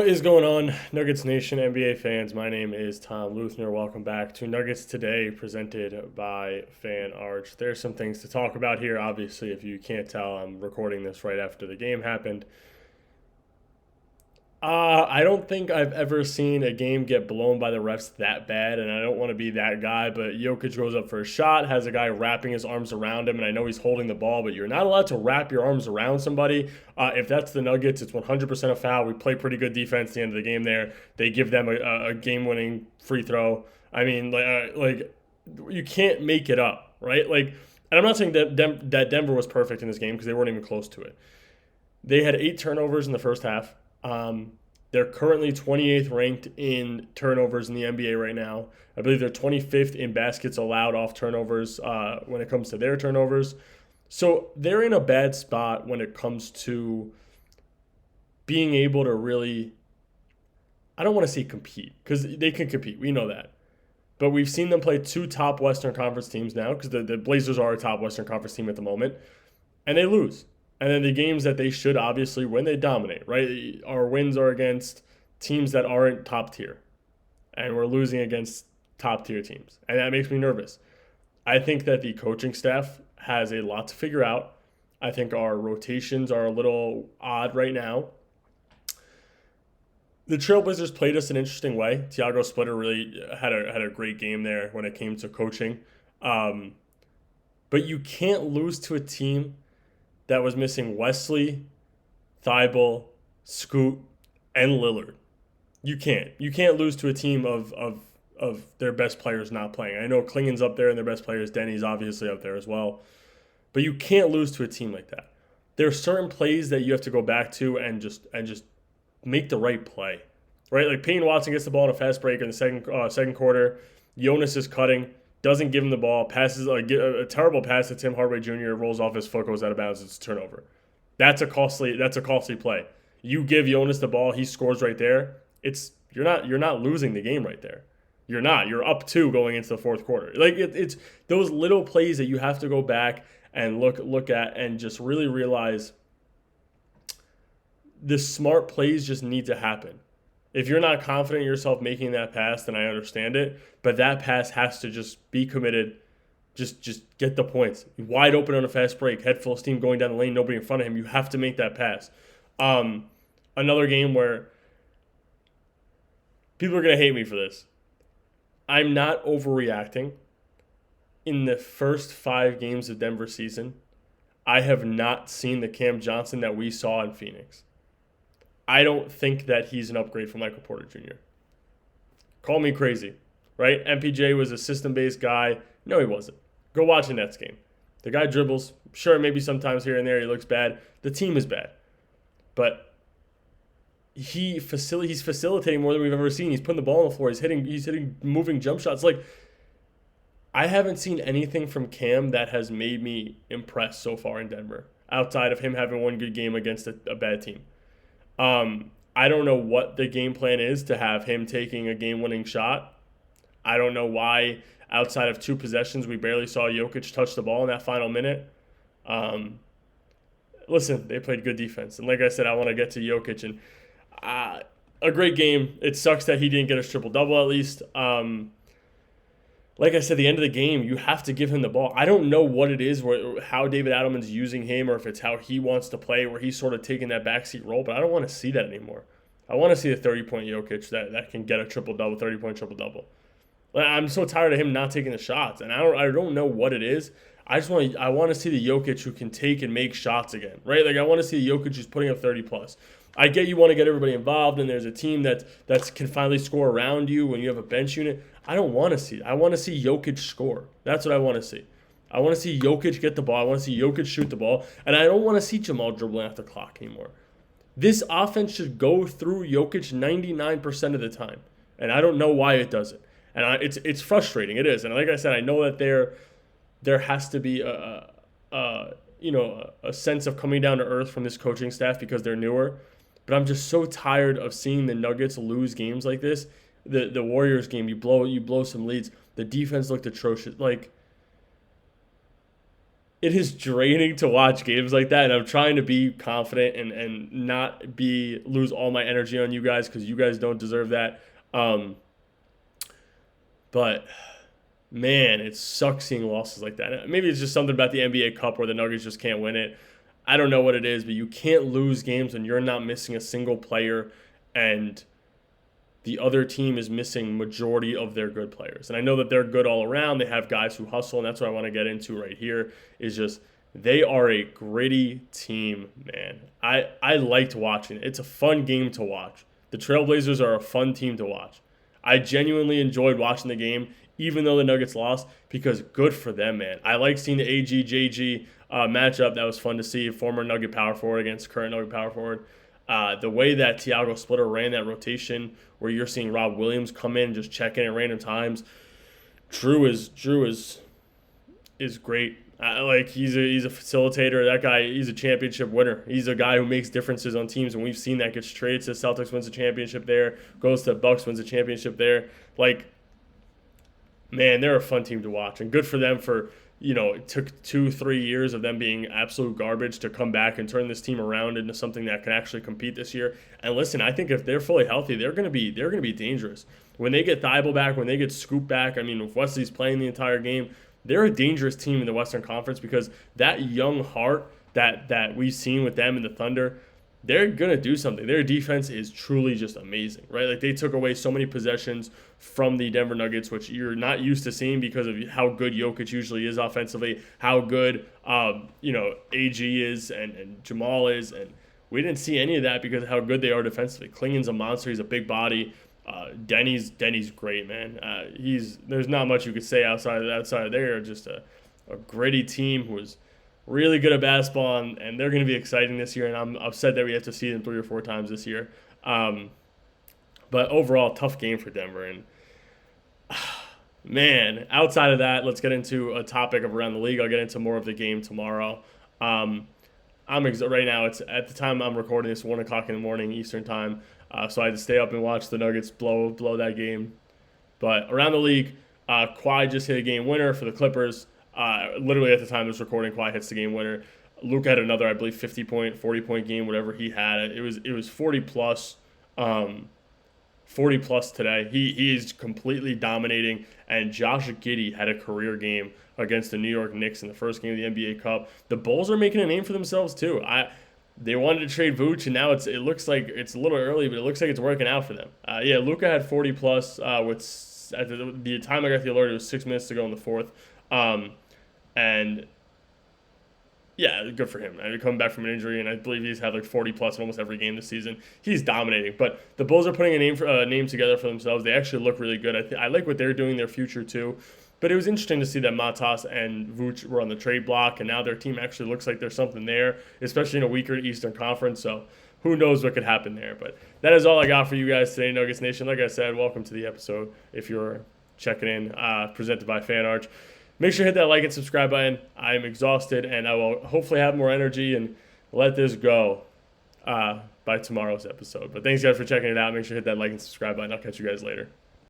What is going on, Nuggets Nation, NBA fans? My name is Tom Leuthner. Welcome back to Nuggets Today, presented by Fan Arch. There's some things to talk about here. Obviously, if you can't tell, I'm recording this right after the game happened. I don't think I've ever seen a game get blown by the refs that bad, and I don't want to be that guy, but Jokic goes up for a shot, has a guy wrapping his arms around him, and I know he's holding the ball, but you're not allowed to wrap your arms around somebody. If that's the Nuggets, it's 100% a foul. We play pretty good defense at the end of the game there. They give them a game-winning free throw. I mean, like you can't make it up, right? Like, and I'm not saying that Denver was perfect in this game because they weren't even close to it. They had 8 turnovers in the first half. They're currently 28th ranked in turnovers in the NBA right now. I believe they're 25th in baskets allowed off turnovers when it comes to their turnovers. So they're in a bad spot when it comes to being able to really, I don't want to say compete, because they can compete. We know that. But we've seen them play two top Western Conference teams now, because the Blazers are a top Western Conference team at the moment, and they lose. And then the games that they should obviously win, they dominate, right? Our wins are against teams that aren't top tier. And we're losing against top tier teams. And that makes me nervous. I think that the coaching staff has a lot to figure out. I think our rotations are a little odd right now. The Trailblazers played us an interesting way. Tiago Splitter really had a great game there when it came to coaching. But you can't lose to a team that was missing Wesley, Thibault, Scoot, and Lillard. You can't. You can't lose to a team of their best players not playing. I know Klingen's up there and their best players. Denny's obviously up there as well. But you can't lose to a team like that. There are certain plays that you have to go back to and just make the right play. Right? Like Payne Watson gets the ball in a fast break in the second quarter. Jonas is cutting, doesn't give him the ball, passes a terrible pass to Tim Hardaway Jr., rolls off his foot, goes out of bounds, it's a turnover. That's a costly play. You give Jonas the ball, he scores right there. You're not losing the game right there. You're not. You're up 2 going into the fourth quarter. Like it's those little plays that you have to go back and look at and just really realize the smart plays just need to happen. If you're not confident in yourself making that pass, then I understand it. But that pass has to just be committed. Just get the points. Wide open on a fast break, head full of steam going down the lane, nobody in front of him. You have to make that pass. Another game where people are going to hate me for this. I'm not overreacting. In the first 5 games of Denver season, I have not seen the Cam Johnson that we saw in Phoenix. I don't think that he's an upgrade from Michael Porter Jr. Call me crazy, right? MPJ was a system-based guy. No, he wasn't. Go watch the Nets game. The guy dribbles. Sure, maybe sometimes here and there he looks bad. The team is bad. But he's facilitating more than we've ever seen. He's putting the ball on the floor. He's hitting moving jump shots. Like, I haven't seen anything from Cam that has made me impressed so far in Denver, outside of him having one good game against a bad team. I don't know what the game plan is to have him taking a game-winning shot. I don't know why, outside of 2 possessions, we barely saw Jokic touch the ball in that final minute. Listen, they played good defense. And like I said, I want to get to Jokic. And a great game. It sucks that he didn't get his triple-double at least. Like I said, the end of the game, you have to give him the ball. I don't know what it is, how David Adelman's using him, or if it's how he wants to play, where he's sort of taking that backseat role, but I don't want to see that anymore. I want to see a 30-point Jokic that can get a triple-double, 30-point triple-double. I'm so tired of him not taking the shots, and I don't know what it is. I want to see the Jokic who can take and make shots again, right? Like I want to see the Jokic who's putting up 30+. I get you want to get everybody involved, and there's a team that can finally score around you when you have a bench unit. I don't want to see that. I want to see Jokic score. That's what I want to see. I want to see Jokic get the ball. I want to see Jokic shoot the ball. And I don't want to see Jamal dribbling off the clock anymore. This offense should go through Jokic 99% of the time. And I don't know why it doesn't. And it's frustrating. It is. And like I said, I know that there has to be a sense of coming down to earth from this coaching staff because they're newer. But I'm just so tired of seeing the Nuggets lose games like this. The Warriors game, you blow some leads. The defense looked atrocious. Like, it is draining to watch games like that, and I'm trying to be confident and not be lose all my energy on you guys because you guys don't deserve that. Um, but man, it sucks seeing losses like that. Maybe it's just something about the NBA Cup where the Nuggets just can't win it. I don't know what it is, but you can't lose games when you're not missing a single player and the other team is missing majority of their good players. And I know that they're good all around. They have guys who hustle, and that's what I want to get into right here is just they are a gritty team, man. I liked watching it. It's a fun game to watch. The Trailblazers are a fun team to watch. I genuinely enjoyed watching the game, even though the Nuggets lost, because good for them, man. I like seeing the AG-JG matchup. That was fun to see. Former Nugget power forward against current Nugget power forward. The way that Tiago Splitter ran that rotation, where you're seeing Rob Williams come in, just check in at random times. Drew is great. Like he's a facilitator. That guy, he's a championship winner. He's a guy who makes differences on teams, and we've seen that. Gets traded to Celtics, wins a championship there. Goes to Bucks, wins a championship there. Like, man, they're a fun team to watch, and good for them for. It took 2-3 years of them being absolute garbage to come back and turn this team around into something that can actually compete this year. And listen, I think if they're fully healthy, they're gonna be dangerous. When they get Thibault back, when they get Scoop back, I mean, if Wesley's playing the entire game, they're a dangerous team in the Western Conference because that young heart that we've seen with them in the Thunder, they're going to do something. Their defense is truly just amazing, right? Like they took away so many possessions from the Denver Nuggets, which you're not used to seeing because of how good Jokic usually is offensively, how good, AG is and Jamal is. And we didn't see any of that because of how good they are defensively. Klingen's a monster. He's a big body. Denny's great, man. There's not much you could say outside of there. Just a gritty team who is really good at basketball, and they're going to be exciting this year, and I'm upset that we have to see them 3 or 4 times this year. But overall, tough game for Denver. And, man, outside of that, let's get into a topic of around the league. I'll get into more of the game tomorrow. Right now, it's at the time I'm recording this, 1 o'clock in the morning Eastern time, so I had to stay up and watch the Nuggets blow that game. But around the league, Kawhi just hit a game winner for the Clippers. Literally at the time of this recording, Kawhi hits the game winner. Luka had another, I believe, 50-point, 40-point game, whatever he had. It was 40 plus today. He is completely dominating. And Josh Giddey had a career game against the New York Knicks in the first game of the NBA Cup. The Bulls are making a name for themselves too. They wanted to trade Vooch, and now it looks like it's a little early, but it looks like it's working out for them. Luka had 40 plus with at the time I got the alert. It was 6 minutes to go in the fourth. And yeah, good for him. Coming back from an injury, and I believe he's had like 40 plus in almost every game this season. He's dominating. But the Bulls are putting a name together for themselves. They actually look really good. I like what they're doing in their future too. But it was interesting to see that Matas and Vooch were on the trade block, and now their team actually looks like there's something there, especially in a weaker Eastern Conference. So who knows what could happen there. But that is all I got for you guys today, Nuggets Nation. Like I said, welcome to the episode if you're checking in, presented by FanArch. Make sure to hit that like and subscribe button. I am exhausted, and I will hopefully have more energy and let this go by tomorrow's episode. But thanks, guys, for checking it out. Make sure to hit that like and subscribe button. I'll catch you guys later.